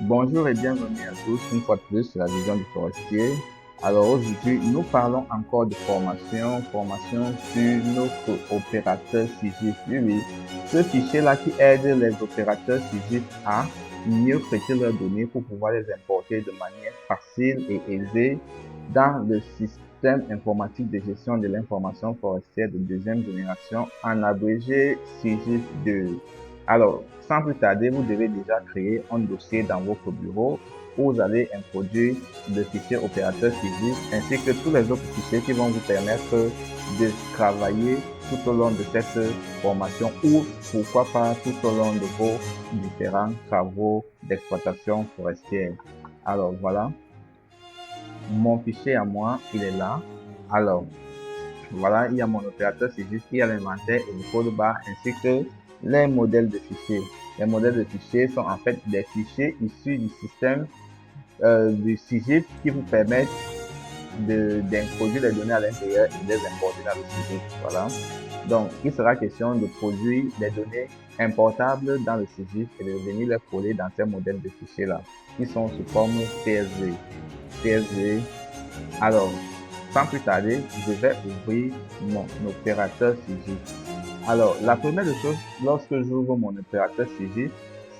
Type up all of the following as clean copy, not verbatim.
Bonjour et bienvenue à tous une fois de plus sur la vision du forestier. Alors aujourd'hui, nous parlons encore de formation sur notre opérateur SIGIF. Oui, oui, ce fichier-là qui aide les opérateurs SIGIF à mieux traiter leurs données pour pouvoir les importer de manière facile et aisée dans le système informatique de gestion de l'information forestière de deuxième génération, en abrégé SIGIF 2. Alors, sans plus tarder, vous devez déjà créer un dossier dans votre bureau où vous allez introduire le fichier opérateur physique ainsi que tous les autres fichiers qui vont vous permettre de travailler tout au long de cette formation ou pourquoi pas tout au long de vos différents travaux d'exploitation forestière. Alors voilà, mon fichier à moi, il est là. Alors, voilà, il y a mon opérateur SIGIF, il y a l'inventaire et le code barre ainsi que les modèles de fichiers. Les modèles de fichiers sont en fait des fichiers issus du système du SIGIF qui vous permettent d'introduire les données à l'intérieur et de les importer dans le SIGIF. Voilà. Donc, il sera question de produire des données importables dans le SIGIF et de venir les coller dans ces modèles de fichiers-là, qui sont sous forme CSV. CSV. Alors, sans plus tarder, je vais ouvrir mon opérateur SIGIF. Alors, la première des choses, lorsque j'ouvre mon opérateur SIGIF,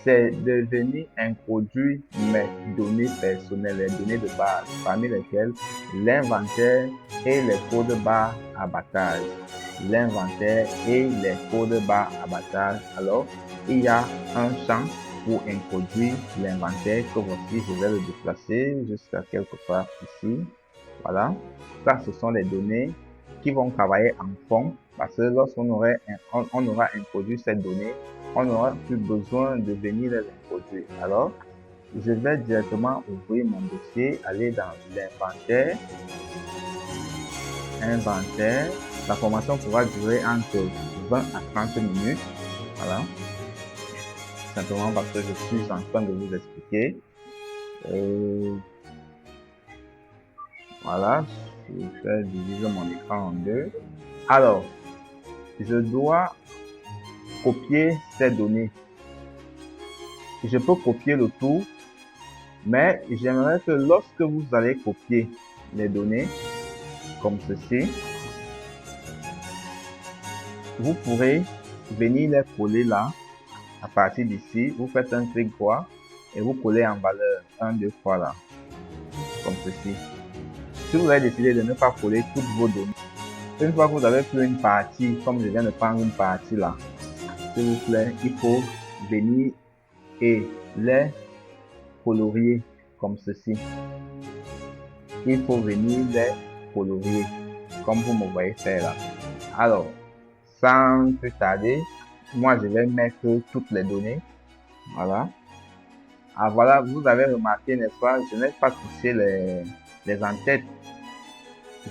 c'est de venir introduire mes données personnelles, les données de base, parmi lesquelles l'inventaire et les codes barres abattage. L'inventaire et les codes barres abattage. Alors, il y a un champ pour introduire l'inventaire que voici, je vais le déplacer jusqu'à quelque part ici. Voilà. Ça, ce sont les données qui vont travailler en fond parce que lorsqu'on aura introduit ces données, on n'aura plus besoin de venir les introduire. Alors, je vais directement ouvrir mon dossier, aller dans l'inventaire, inventaire. La formation pourra durer entre 20 à 30 minutes. Voilà. Simplement parce que je suis en train de vous expliquer. Voilà, je vais diviser mon écran en deux. Alors, je dois copier ces données. Je peux copier le tout, mais j'aimerais que lorsque vous allez copier les données, comme ceci, vous pourrez venir les coller là, à partir d'ici, vous faites un clic droit et vous collez en valeur 1, 2, 3 là, comme ceci. Si vous avez décidé de ne pas coller toutes vos données, une fois que vous avez pris une partie, comme je viens de prendre une partie là, s'il vous plaît, il faut venir et les colorier comme ceci. Il faut venir les colorier comme vous me voyez faire là. Alors, sans plus tarder, moi je vais mettre toutes les données. Voilà. Ah voilà, vous avez remarqué, n'est-ce pas, je n'ai pas touché les en-têtes.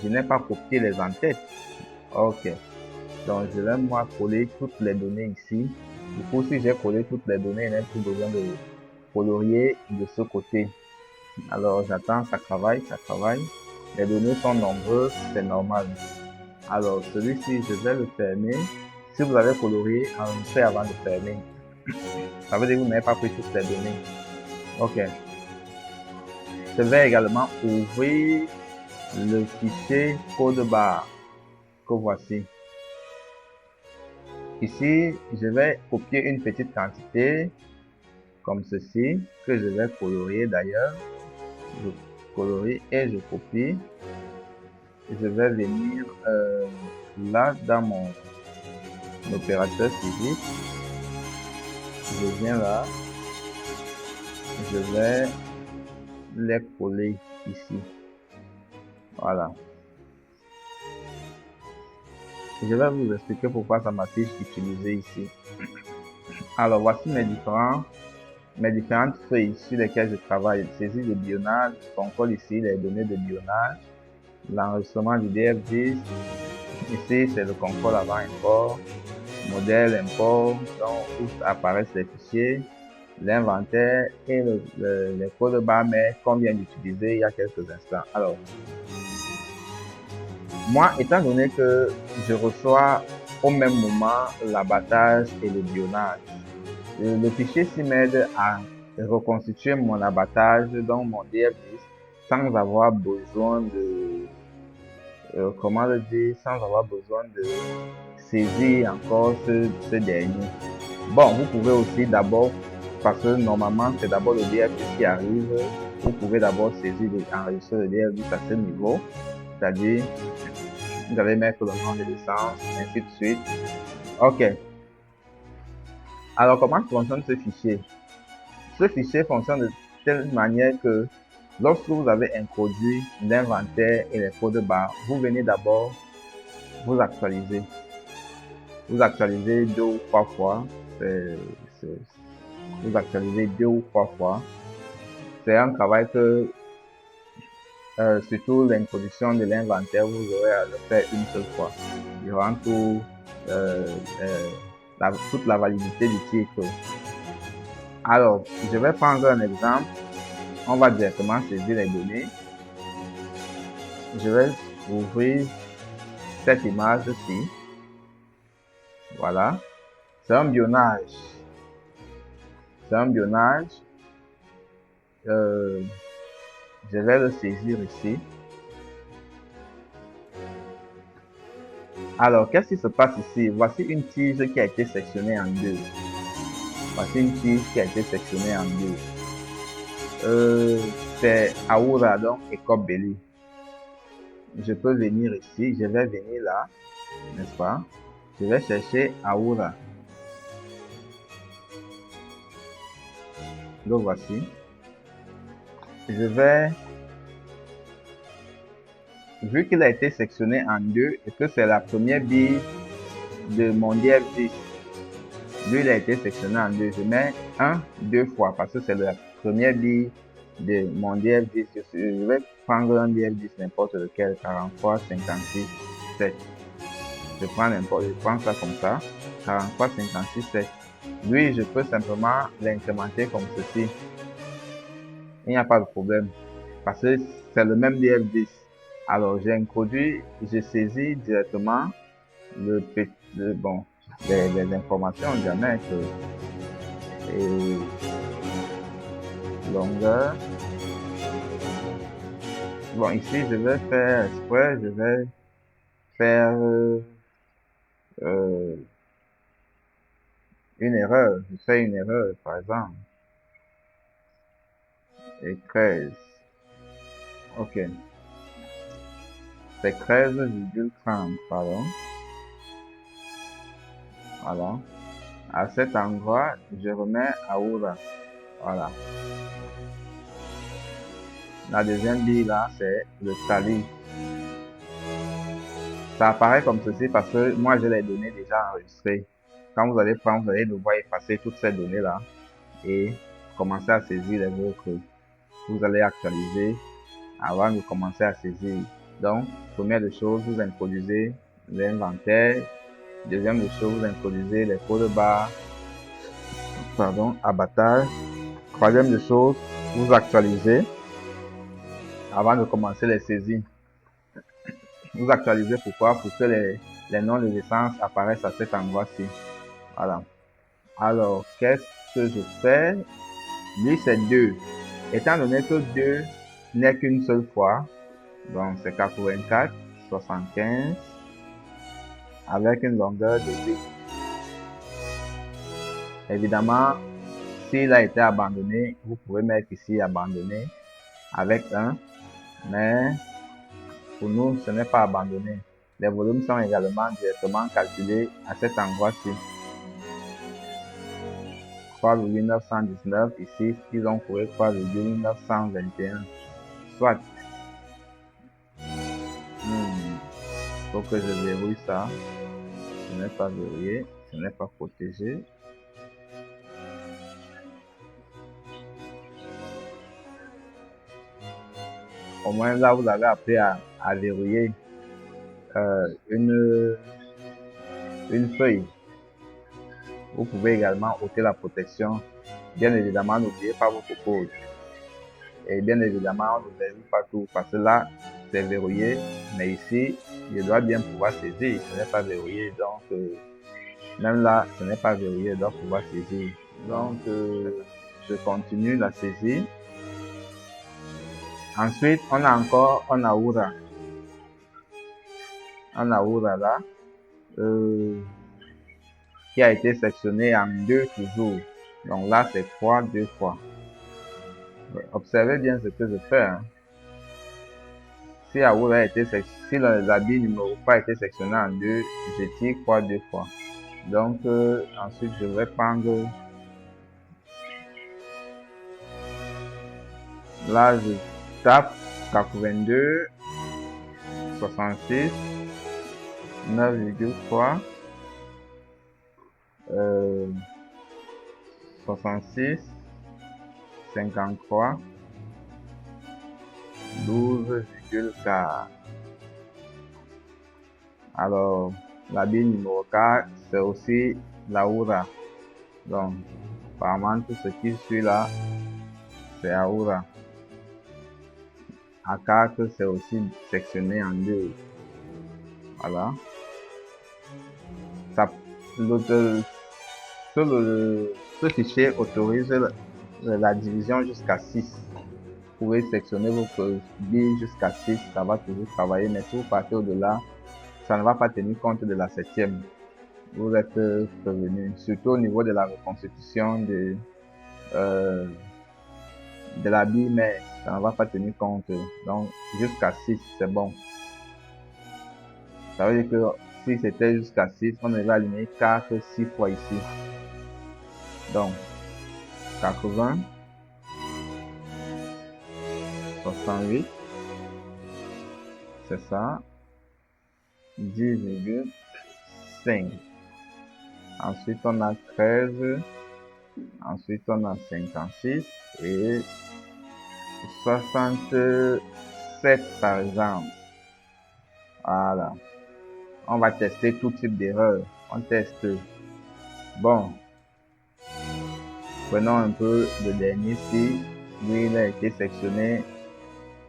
Je n'ai pas copié les en-têtes. Ok. Donc, je vais moi coller toutes les données ici. Du coup, si j'ai collé toutes les données, il n'y a plus besoin de colorier de ce côté. Alors, j'attends, ça travaille, ça travaille. Les données sont nombreuses, c'est normal. Alors, celui-ci, je vais le fermer. Si vous avez colorié, enregistrez avant de fermer. Ça veut dire que vous n'avez pas pris toutes les données. Ok. Je vais également ouvrir le fichier code barre que voici. Ici, je vais copier une petite quantité comme ceci, que je vais colorier d'ailleurs. Je colorie et je copie. Je vais venir là dans mon opérateur physique. Je viens là. Je vais les coller ici. Voilà. Je vais vous expliquer pourquoi ça m'affiche utiliser ici. Alors, voici mes différentes feuilles sur lesquelles je travaille. Saisie de bionnage, je contrôle ici les données de bionnage, l'enregistrement du DF10. Ici, c'est le contrôle avant import, modèle import, donc où apparaissent les fichiers, l'inventaire et les codes barres, mais qu'on vient d'utiliser il y a quelques instants. Alors, moi, étant donné que je reçois au même moment l'abattage et le bionnage, le fichier s'y m'aide à reconstituer mon abattage dans mon DF10 sans avoir besoin de, comment le dire, sans avoir besoin de saisir encore ce dernier. Bon, vous pouvez aussi d'abord, parce que normalement c'est d'abord le DF10 qui arrive, vous pouvez d'abord saisir et enregistrer le DF10 à ce niveau, c'est-à-dire vous allez mettre le nom de licence, ainsi de suite. Ok. Alors comment fonctionne ce fichier? Ce fichier fonctionne de telle manière que lorsque vous avez introduit l'inventaire et les codes barres, vous venez d'abord vous actualiser. Vous actualisez 2 ou 3 fois. Vous actualisez 2 ou 3 fois. C'est un travail que, surtout l'introduction de l'inventaire, vous aurez à le faire une seule fois. Durant toute la validité du titre. Alors, je vais prendre un exemple. On va directement saisir les données. Je vais ouvrir cette image-ci. Voilà. C'est un bionnage. C'est un bionnage. Je vais le saisir ici. Alors, qu'est-ce qui se passe ici? Voici une tige qui a été sectionnée en deux. Voici une tige qui a été sectionnée en deux. C'est Aura, donc Écope Belly. Je peux venir ici. Je vais venir là. N'est-ce pas? Je vais chercher Aura. Le voici. Je vais, vu qu'il a été sectionné en deux et que c'est la première bille de mon DF10, lui il a été sectionné en deux, je mets 1, 2 fois parce que c'est la première bille de mon DF10. Je vais prendre un DF10 n'importe lequel, 43, 56, 7. Je prends ça comme ça, 43, 56, 7. Lui, je peux simplement l'incrémenter comme ceci. Il n'y a pas de problème parce que c'est le même DF10. Alors, j'ai introduit, j'ai saisi directement les informations, diamètre et longueur. Bon, ici, je vais faire exprès, je vais faire une erreur. Je fais une erreur, par exemple. Et 13. Ok. C'est 13,30, pardon. Voilà. À cet endroit, je remets Aura. Voilà. La deuxième bille là, c'est le tally. Ça apparaît comme ceci parce que moi, je les données déjà enregistrées. Quand vous allez prendre, vous allez devoir effacer toutes ces données là et commencer à saisir les vôtres. Vous allez actualiser avant de commencer à saisir. Donc, première des choses, vous introduisez l'inventaire. Deuxième des choses, vous introduisez les codes barres, abattage. Troisième des choses, vous actualisez avant de commencer les saisies. Vous actualisez pourquoi? Pour que les noms de licence apparaissent à cet endroit-ci. Voilà. Alors, qu'est-ce que je fais? Lui, c'est 2. Étant donné que 2 n'est qu'une seule fois, donc c'est 84, 75, avec une longueur de 8. Évidemment, s'il a été abandonné, vous pouvez mettre ici abandonné avec 1, mais pour nous, ce n'est pas abandonné. Les volumes sont également directement calculés à cet endroit-ci. 3,919 ici, ils ont trouvé 3,921. Soit. Faut que je verrouille ça. Ce n'est pas verrouillé, ce n'est pas protégé. Au moins là, vous avez appris à verrouiller une feuille. Vous pouvez également ôter la protection. Bien évidemment, n'oubliez pas votre code. Et bien évidemment, on ne verrouille pas tout parce que là, c'est verrouillé. Mais ici, je dois bien pouvoir saisir. Ce n'est pas verrouillé. Donc, même là, ce n'est pas verrouillé. Je dois pouvoir saisir. Donc, je continue la saisie. Ensuite, on a encore Onaura. Onaura là, qui a été sectionné en 2 toujours. Donc là, c'est 3 2 fois. Observez bien ce que je fais. Hein. Si Aoura a été si l'habit numéro 3 a été sectionné en 2, je tire 3 2 fois. Donc, ensuite, je vais prendre. Là, je tape 82, 66, 9,3, 66, 53, 12,4. Alors, l'habit numéro 4, c'est aussi l'Aoura. Donc, apparemment, tout ce qui suit là, c'est Aoura. A4, c'est aussi sectionné en 2. Voilà. Ça, ce fichier autorise la division jusqu'à 6. Vous pouvez sectionner votre billes jusqu'à 6, ça va toujours travailler, mais si vous partez au-delà, ça ne va pas tenir compte de la 7e. Vous êtes prévenu, surtout au niveau de la reconstitution de la bille, mais ça ne va pas tenir compte. Donc, jusqu'à 6, c'est bon. Ça veut dire que si c'était jusqu'à 6, on devait aligner 4, 6 fois ici. Donc, 80, 68, c'est ça, 10,5. Ensuite, on a 13, ensuite, on a 56 et 67 par exemple. Voilà. On va tester tout type d'erreur. On teste. Bon. Prenons un peu le dernier ici. Lui, il a été sectionné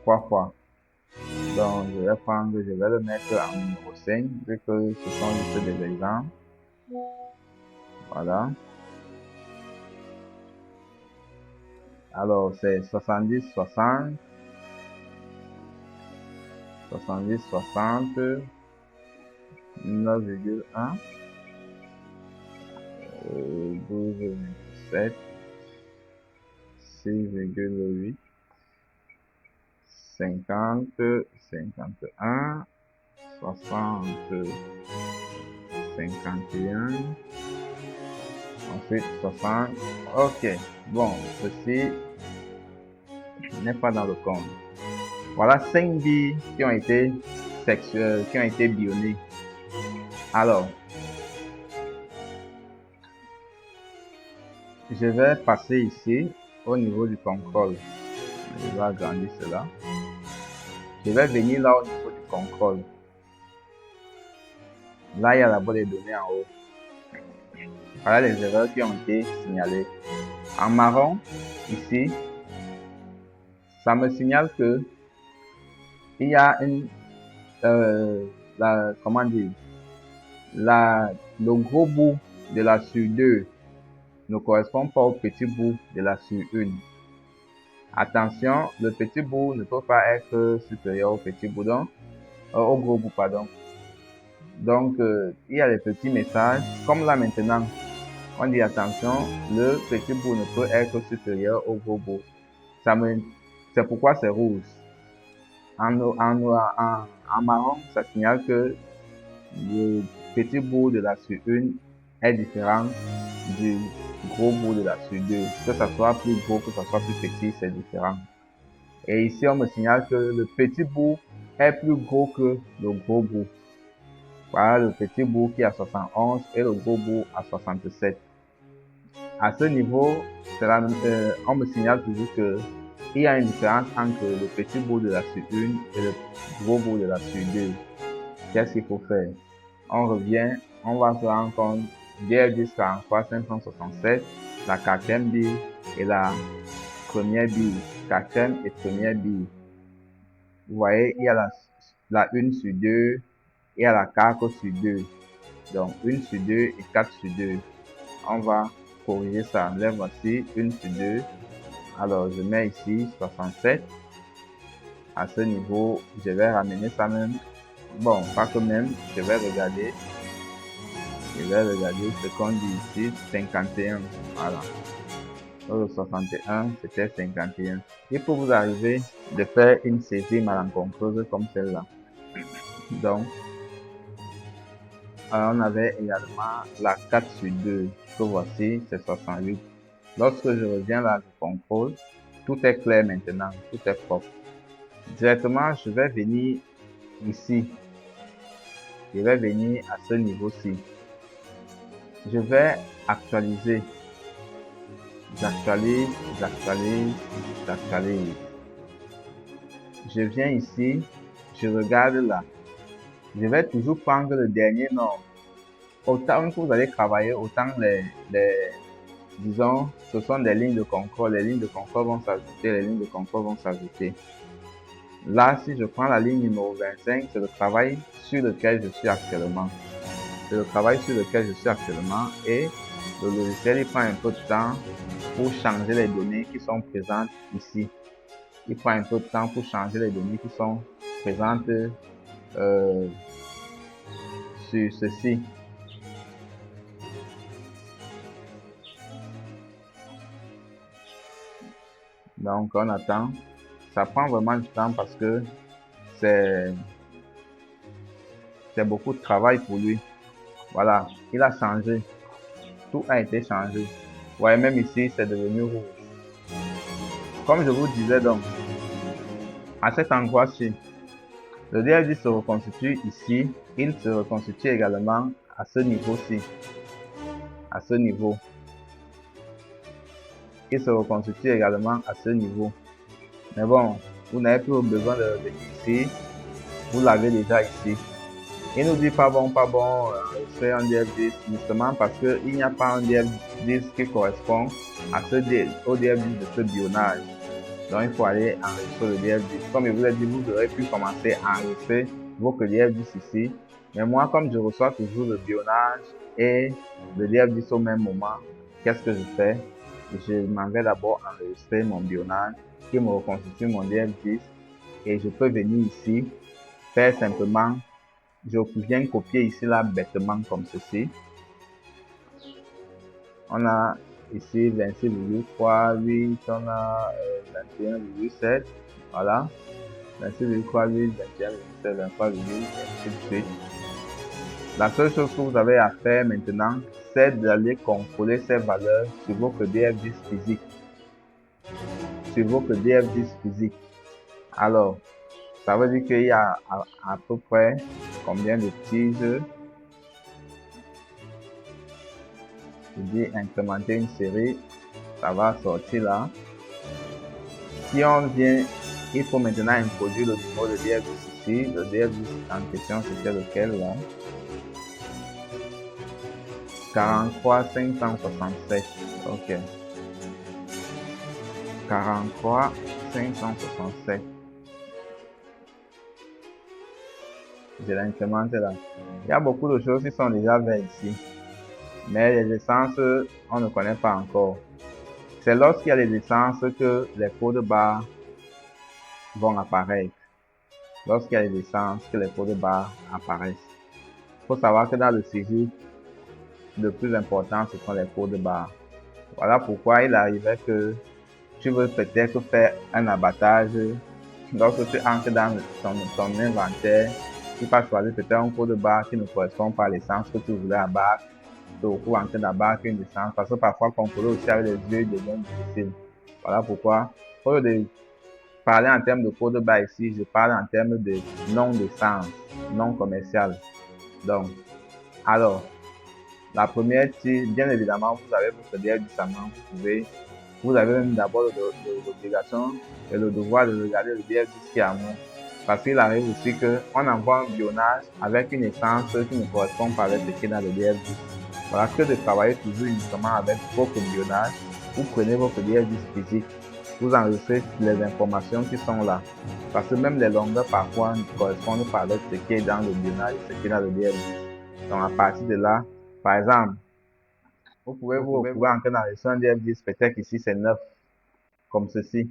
3 fois. Donc, je vais le mettre en numéro 5, vu que ce sont juste des exemples. Voilà. Alors, c'est 70, 60. 70, 60. 9,1. 12,7. 6,8. 50, 51, 60, 51, ensuite 60. Ok, bon, ceci n'est pas dans le compte. Voilà 5 billes qui ont été billonnées. Alors, je vais passer ici au niveau du contrôle. Je vais agrandir cela. Je vais venir là au niveau du contrôle. Là, il y a la boîte de données en haut. Voilà les erreurs qui ont été signalées. En marron, ici, ça me signale que il y a le gros bout de la sur 2 ne correspond pas au petit bout de la sur 1. Attention, le petit bout ne peut pas être supérieur au petit bout, au gros bout, pardon. Donc, il y a les petits messages, comme là maintenant, on dit attention, le petit bout ne peut être supérieur au gros bout. C'est pourquoi c'est rouge. En marron, ça signale que le petit bout de la sur 1 est différent du gros bout de la sur 2. Que ça soit plus gros, que ça soit plus petit, c'est différent. Et ici, on me signale que le petit bout est plus gros que le gros bout. Voilà le petit bout qui est à 71 et le gros bout à 67. À ce niveau, on me signale toujours que il y a une différence entre le petit bout de la sur 1 et le gros bout de la sur 2. Qu'est-ce qu'il faut faire? On revient, on va se rendre compte, DF1043 567, la 4e bille et la première bille, 4e et première bille. Vous voyez, il y a la 1 sur 2, il y a la 4 sur 2. Donc 1 sur 2 et 4 sur 2. On va corriger ça. Les voici, 1 sur 2. Alors, je mets ici 67. À ce niveau, je vais ramener ça même. Bon, pas que même, je vais regarder. Je vais regarder ce qu'on dit ici, 51. Voilà. Le 61, c'était 51. Il faut vous arriver de faire une saisie malencontreuse comme celle-là. Donc, on avait également la 4 sur 2, que voici, c'est 68. Lorsque je reviens là, je contrôle, tout est clair maintenant, tout est propre. Directement, je vais venir ici. Je vais venir à ce niveau-ci. Je vais actualiser. J'actualise, j'actualise, j'actualise. Je viens ici, je regarde là. Je vais toujours prendre le dernier nombre. Autant que vous allez travailler, autant disons, ce sont des lignes de concours. Les lignes de concours vont s'ajouter, les lignes de concours vont s'ajouter. Là, si je prends la ligne numéro 25, c'est le travail sur lequel je suis actuellement. C'est le travail sur lequel je suis actuellement et le logiciel, il prend un peu de temps pour changer les données qui sont présentes ici. Il prend un peu de temps pour changer les données qui sont présentes sur ceci. Donc, on attend. Ça prend vraiment du temps parce que c'est beaucoup de travail pour lui. Voilà, il a changé. Tout a été changé. Vous voyez, même ici, c'est devenu rouge. Comme je vous disais donc, à cet endroit-ci, le DF10 se reconstitue ici. Il se reconstitue également à ce niveau-ci. À ce niveau. Il se reconstitue également à ce niveau. Mais bon, vous n'avez plus besoin de revenir ici. Vous l'avez déjà ici. Il nous dit pas bon, c'est un DF10 justement parce qu'il n'y a pas un DF10 qui correspond à au DF10 de ce bionnage. Donc il faut aller enregistrer le DF10. Comme je vous l'ai dit, vous aurez pu commencer à enregistrer votre DF10 ici. Mais moi, comme je reçois toujours le bionnage et le DF10 au même moment, qu'est-ce que je fais? Je m'en vais d'abord enregistrer mon bionnage qui me reconstitue mon DF10 et je peux venir ici, faire simplement, je viens copier ici là bêtement comme ceci. On a ici 26,38, on a 21,7, voilà, 26,38, 21,7, 23,8, ainsi de suite. La seule chose que vous avez à faire maintenant, c'est d'aller contrôler ces valeurs sur votre DF10 physique. Sur votre DF10 physique. Alors, ça veut dire qu'il y a à peu près combien de tiges? Je dis incrémenter une série, ça va sortir là. Si on vient, il faut maintenant introduire le numéro de DF10 ici. Le DF10 en question, c'était lequel là? 43 567. Ok. 43 567. Je l'incrémente là. Il y a beaucoup de choses qui sont déjà vertes ici. Mais les essences, on ne connaît pas encore. C'est lorsqu'il y a les essences que les codes barres vont apparaître. Lorsqu'il y a les essences que les codes barres apparaissent. Il faut savoir que dans le CJ, le plus important, ce sont les codes barres. Voilà pourquoi il arrivait que tu veux peut-être faire un abattage. Lorsque tu entres dans ton inventaire, tu vas choisir peut-être un code barre qui ne correspond pas à l'essence que tu voulais abattre. Tu peux entrer d'abattre une essence parce que parfois contrôler aussi avec les yeux devient difficile. Voilà pourquoi, au lieu de parler en termes de code barre ici, je parle en termes de nom d'essence, non commercial. Donc, alors, la première tige, bien évidemment, vous avez votre DF10 vous avez même d'abord l'obligation et le devoir de regarder le DF10 qui est à moi. Parce qu'il arrive aussi qu'on envoie un bionnage avec une essence qui ne correspond pas avec ce qui est dans le DF10. Voilà, que de travailler toujours uniquement avec votre bionnage. Vous prenez votre DF10 physique, vous enregistrez les informations qui sont là. Parce que même les longueurs parfois ne correspondent pas avec ce qui est dans le bionnage et ce qui est dans le DF10. Donc à partir de là, par exemple, Vous pouvez vous retrouver en train d'enregistrer un DF10, peut-être ici c'est 9, comme ceci.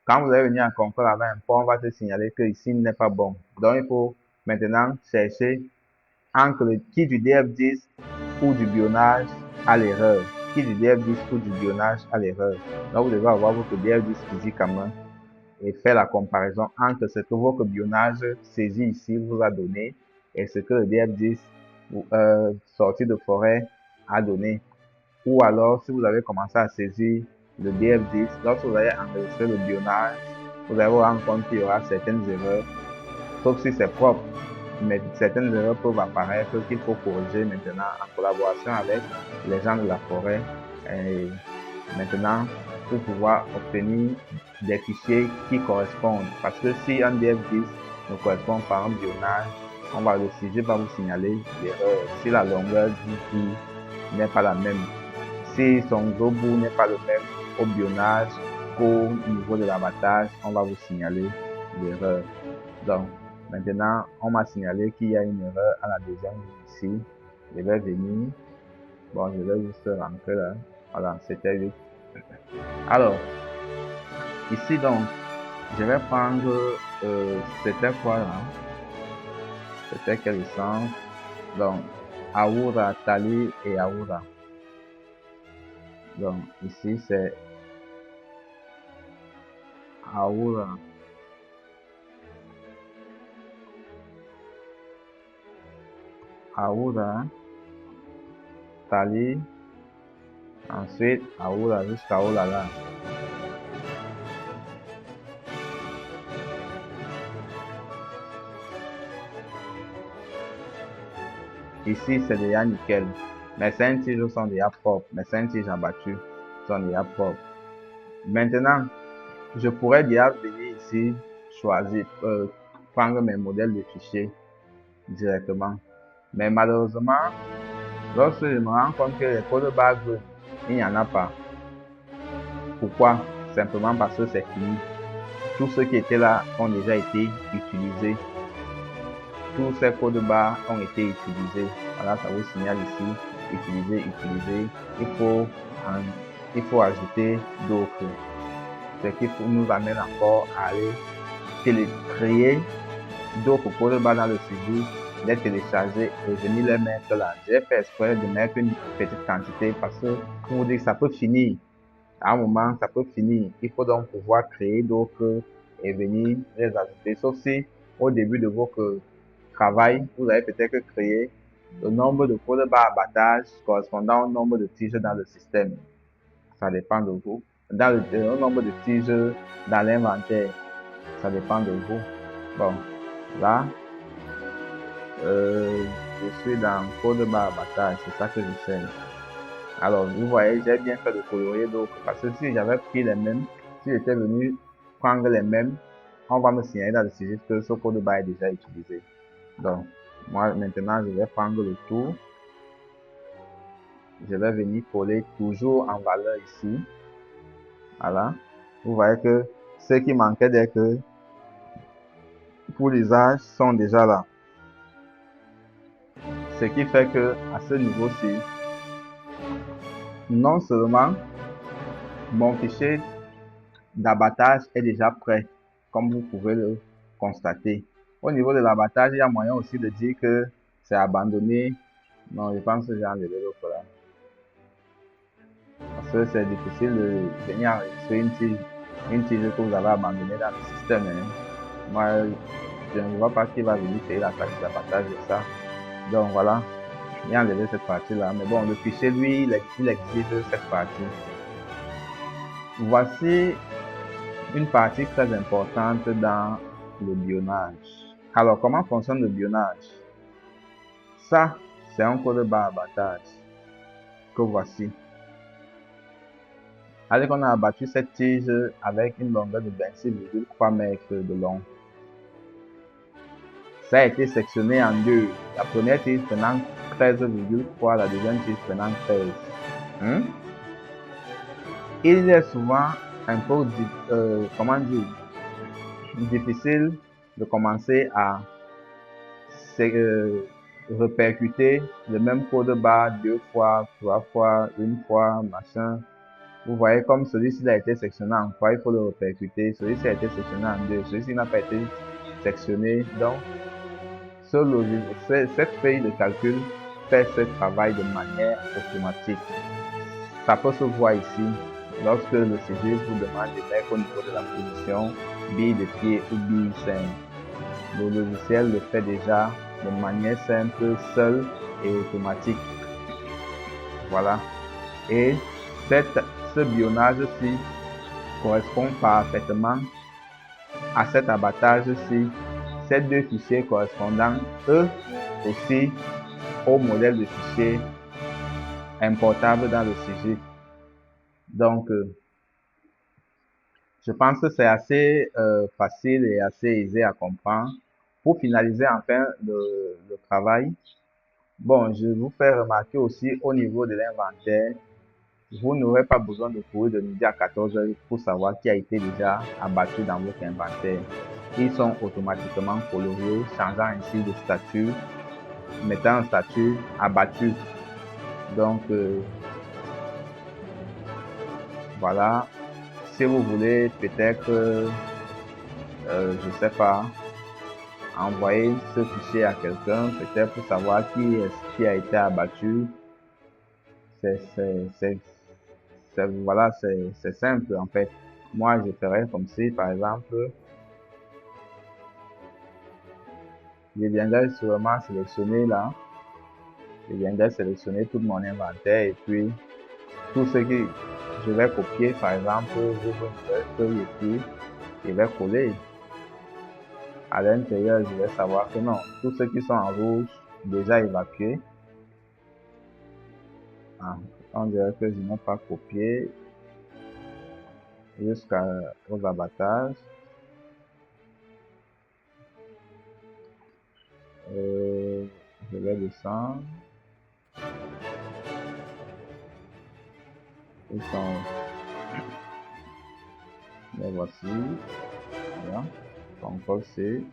Quand vous allez venir en contrôle avec un port, on va te signaler que ici n'est pas bon. Donc il faut maintenant chercher entre le kit du DF10 ou du bionnage à l'erreur. Kit du DF10 ou du bionnage à l'erreur. Donc vous devez avoir votre DF10 physique en main et faire la comparaison entre ce que votre bionnage saisi ici vous a donné et ce que le DF10 sorti de forêt a donné. Ou alors, si vous avez commencé à saisir le DF10, lorsque vous allez enregistrer le bionnage, vous allez vous rendre compte qu'il y aura certaines erreurs, sauf si c'est propre. Mais certaines erreurs peuvent apparaître qu'il faut corriger maintenant en collaboration avec les gens de la forêt. Et maintenant, pour pouvoir obtenir des fichiers qui correspondent. Parce que si un DF10 ne correspond pas à un bionnage, on va le CIGIE va vous signaler l'erreur. Si la longueur du fil n'est pas la même, si son gros bout n'est pas le même au bionnage qu'au niveau de l'abattage, on va vous signaler l'erreur. Donc, maintenant, on m'a signalé qu'il y a une erreur à la deuxième ligne ici. Je vais venir. Bon, je vais juste rentrer là. Voilà, c'était 8. Alors, ici donc, je vais prendre, c'était quoi là? C'était quel sens? Donc, Aoura, Tali et Aoura. Donc, ici c'est Aoura. Aoura, Tali, ensuite Aoura jusqu'à Olala. Ici, c'est déjà nickel. Mes 5 tiges sont déjà propres. Mes 5 tiges abattus sont déjà propres. Maintenant, je pourrais déjà venir ici, choisir, prendre mes modèles de fichiers directement. Mais malheureusement, lorsque je me rends compte que les codes barres, il n'y en a pas. Pourquoi? Simplement parce que c'est fini. Tous ceux qui étaient là ont déjà été utilisés. Tous ces codes barres ont été utilisés. Voilà, ça vous signale ici, utiliser. Il faut ajouter d'autres. Ce qui nous amène encore à aller créer d'autres codes barres dans le sujet, les télécharger et venir les mettre là. J'ai fait exprès de mettre une petite quantité parce que, pour vous dire, ça peut finir. À un moment, ça peut finir. Il faut donc pouvoir créer d'autres et venir les ajouter. Sauf si, au début de votre travail, vous avez peut-être créé le nombre de codes barres abattage correspondant au nombre de tiges dans le système. Ça dépend de vous. Dans le nombre de tiges dans l'inventaire, ça dépend de vous. Bon, là, je suis dans code barre abattage, c'est ça que je fais. Alors, vous voyez, j'ai bien fait de colorier d'autres, parce que si j'avais pris les mêmes, si j'étais venu prendre les mêmes, on va me signaler dans le sujet que ce code barre est déjà utilisé. Donc, moi, maintenant, je vais prendre le tour. Je vais venir coller toujours en valeur ici. Voilà. Vous voyez que ce qui manquait dès que pour l'usage sont déjà là. Ce qui fait que à ce niveau-ci, non seulement mon fichier d'abattage est déjà prêt, comme vous pouvez le constater. Au niveau de l'abattage, il y a moyen aussi de dire que c'est abandonné. Non, je pense que j'ai enlevé l'autre là. Parce que c'est difficile de venir enregistrer une tige que vous avez abandonnée dans le système. Hein. Moi, je ne vois pas qui va venir payer la taxe d'abattage de ça. Donc voilà, j'ai enlevé cette partie-là. Mais bon, le fichier, lui, il exige cette partie. Voici une partie très importante dans le bionnage. Alors, comment fonctionne le bionnage? Ça, c'est un code barre abattage que voici. Alors qu'on a abattu cette tige avec une longueur de 26,3 mètres de long. Ça a été sectionné en deux. La première tige prenant 13,3, la deuxième tige prenant 13. Il est souvent un peu, difficile de commencer à répercuter le même code barre 2 fois, 3 fois, une fois, machin. Vous voyez comme celui-ci a été sectionné en 3, il faut le répercuter. Celui-ci a été sectionné en 2, celui-ci n'a pas été sectionné. Donc, cette feuille de calcul fait ce travail de manière automatique. Ça peut se voir ici lorsque le CG vous demande de mettre au niveau de la position bille de pied ou bille simple. Le logiciel le fait déjà de manière simple, seule et automatique. Voilà. Et ce bionnage-ci correspond parfaitement à cet abattage-ci. Ces deux fichiers correspondant, eux aussi, au modèle de fichier importable dans le CG. Donc, je pense que c'est assez facile et assez aisé à comprendre. Pour finaliser enfin le travail, bon, je vous fais remarquer aussi au niveau de l'inventaire, vous n'aurez pas besoin de courir de midi à 14 heures pour savoir qui a été déjà abattu dans votre inventaire. Ils sont automatiquement coloriés, changeant ainsi de statut, mettant un statut abattu. Donc, voilà. Si vous voulez peut-être, je sais pas, envoyer ce fichier à quelqu'un, peut-être pour savoir qui a été abattu, voilà, c'est simple en fait. Moi, je ferais comme si, par exemple, je viendrais sûrement sélectionner là, je viendrais sélectionner tout mon inventaire et puis tout ce que je vais copier, par exemple, j'ouvre une nouvelle feuille et puis je vais coller. À l'intérieur, je vais savoir que non, tous ceux qui sont en rouge, déjà évacués. Ah, on dirait que je n'ai pas copié jusqu'aux abattages. Je vais descendre. Ils sont... Les voici. Voilà. CTRL C.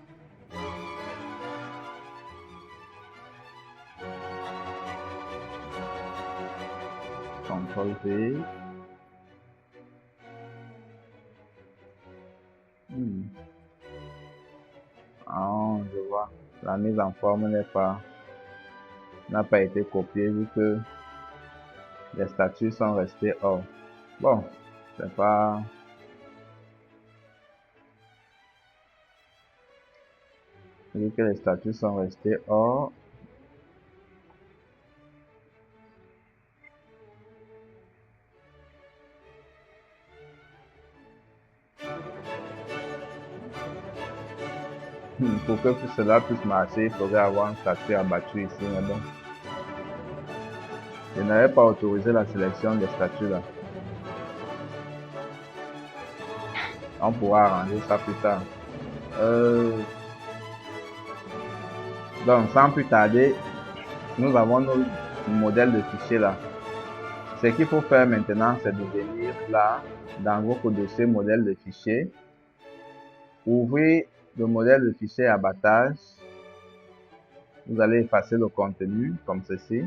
CTRL V. Ah, je vois. La mise en forme n'a pas été copiée vu que les statuts sont restés hors. Bon, c'est pas... Vu que les statuts sont restés hors, pour que cela puisse marcher, il faudrait avoir un statut abattu ici, mais bon. Je n'avais pas autorisé la sélection des statuts là. On pourra arranger ça plus tard. Donc, sans plus tarder, nous avons nos modèles de fichiers là. Ce qu'il faut faire maintenant, c'est de venir là, dans votre dossier modèle de fichier, ouvrir le modèle de fichier abattage. Vous allez effacer le contenu comme ceci.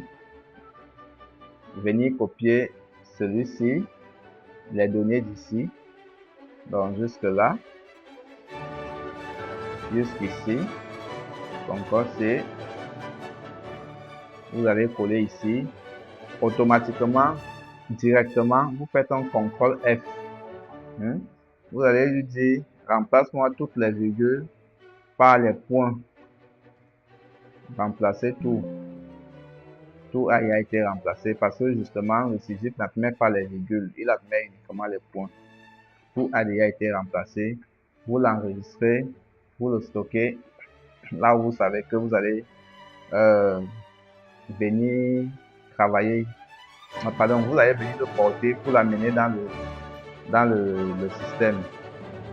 Venir copier celui-ci, les données d'ici, donc jusque là, jusqu'ici, CTRL C. Vous allez coller ici. Automatiquement, directement, vous faites un CTRL F. Vous allez lui dire, remplace-moi toutes les virgules par les points. Remplacer tout. Tout a été remplacé parce que justement, le CG n'admet pas les virgules. Il admet uniquement les points. Tout a déjà été remplacé. Vous l'enregistrez, vous le stockez là où vous savez que vous allez venir travailler. Pardon, vous allez venir le porter pour l'amener dans le système.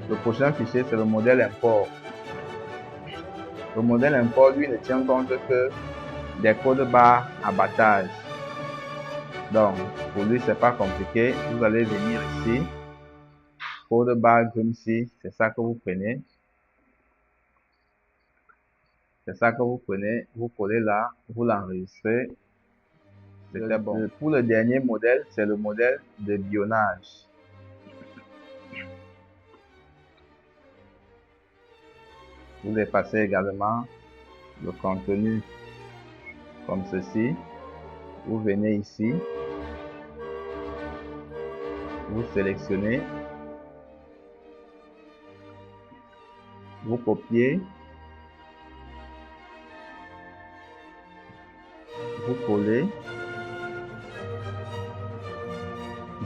Le prochain fichier, c'est le modèle import. Le modèle import, lui, ne tient compte que des codes barres abattage. Donc, pour lui, c'est pas compliqué. Vous allez venir ici. Code barre Grimsy, c'est ça que vous prenez. C'est ça que vous prenez, vous collez là, vous l'enregistrez. C'était bon. Pour le dernier modèle, c'est le modèle de bionnage. Vous effacez également le contenu comme ceci. Vous venez ici, vous sélectionnez, vous copiez, vous collez.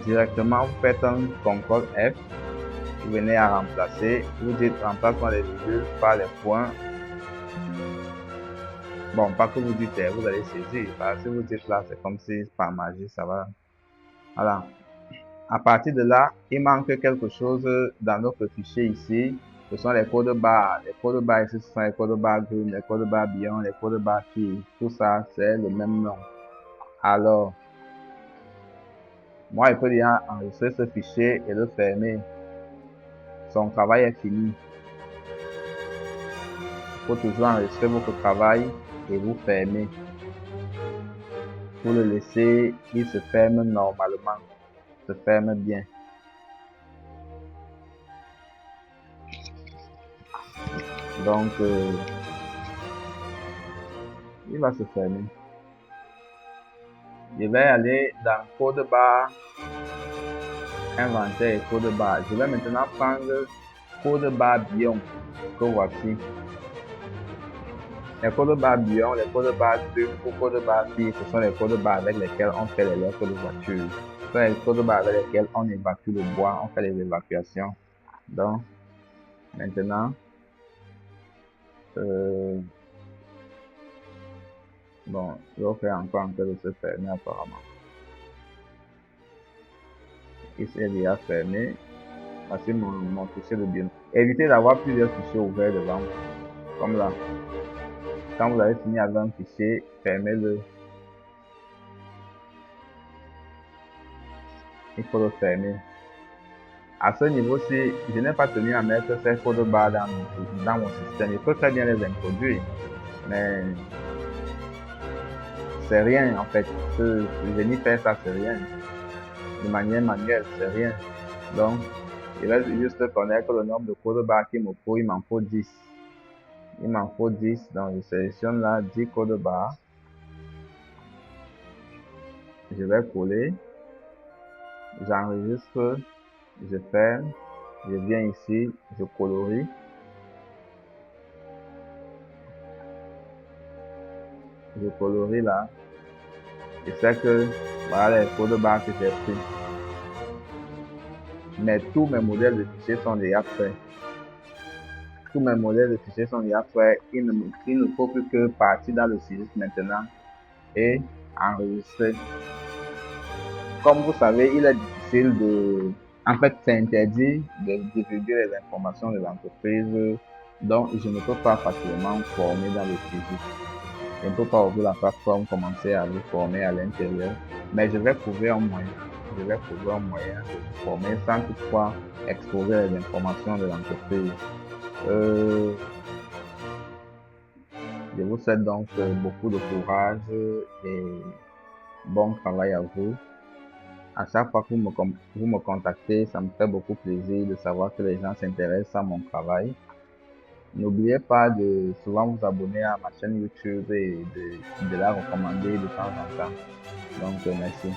Directement, vous faites un CTRL F, vous venez à remplacer, vous dites remplacement des virgules par les points. Bon, pas que vous dites, vous allez saisir, parce que si vous dites là, c'est comme si par magie, ça va. Voilà. À partir de là, il manque quelque chose dans notre fichier ici. Ce sont les codes barres. Les codes barres ici, ce sont les codes barres green, les codes barres beyond, les codes barres key. Tout ça, c'est le même nom. Alors, moi, il peut déjà enregistrer ce fichier et le fermer. Son travail est fini. Il faut toujours enregistrer votre travail et vous fermer. Pour le laisser, il se ferme normalement. Se ferme bien. Donc, il va se fermer. Je vais aller dans code barre, inventaire et code barre. Je vais maintenant prendre code barre beyond que voici. Les codes barres beyond, les codes barres green ou code barre key, ce sont les codes barres avec lesquels on fait les lettres de voiture. Ce sont les codes barres avec lesquels on évacue le bois, on fait les évacuations. Donc, maintenant, bon, je vais faire encore un peu de se fermer apparemment. Il s'est déjà fermé. Voici mon fichier de bien. Évitez d'avoir plusieurs fichiers ouverts devant vous. Comme là. Quand vous avez fini avec un fichier, fermez-le. Il faut le fermer. À ce niveau-ci, je n'ai pas tenu à mettre ces codes barres dans mon système. Je peux très bien les introduire, mais c'est rien en fait. Venir faire ça, c'est rien. De manière manuelle, c'est rien. Donc, je vais juste connaître le nombre de codes barres qu'il me faut. Il m'en faut 10. Il m'en faut 10. Donc, je sélectionne là 10 codes barres. Je vais coller. J'enregistre. Je ferme. Je viens ici. Je colorie. Je colorie là. Je sais que voilà les codes barres que j'ai pris. Mais tous mes modèles de fichiers sont déjà prêts. Tous mes modèles de fichiers sont déjà prêts. Il ne faut plus que partir dans le site maintenant et enregistrer. Comme vous savez, il est difficile de... En fait, c'est interdit de divulguer les informations de l'entreprise, donc je ne peux pas facilement former dans le physique. Je ne peux pas ouvrir la plateforme, commencer à vous former à l'intérieur, mais je vais trouver un moyen. Je vais trouver un moyen de vous former sans toutefois exposer les informations de l'entreprise. Je vous souhaite donc beaucoup de courage et bon travail à vous. À chaque fois que vous me contactez, ça me fait beaucoup plaisir de savoir que les gens s'intéressent à mon travail. N'oubliez pas de souvent vous abonner à ma chaîne YouTube et de la recommander de temps en temps. Donc, merci.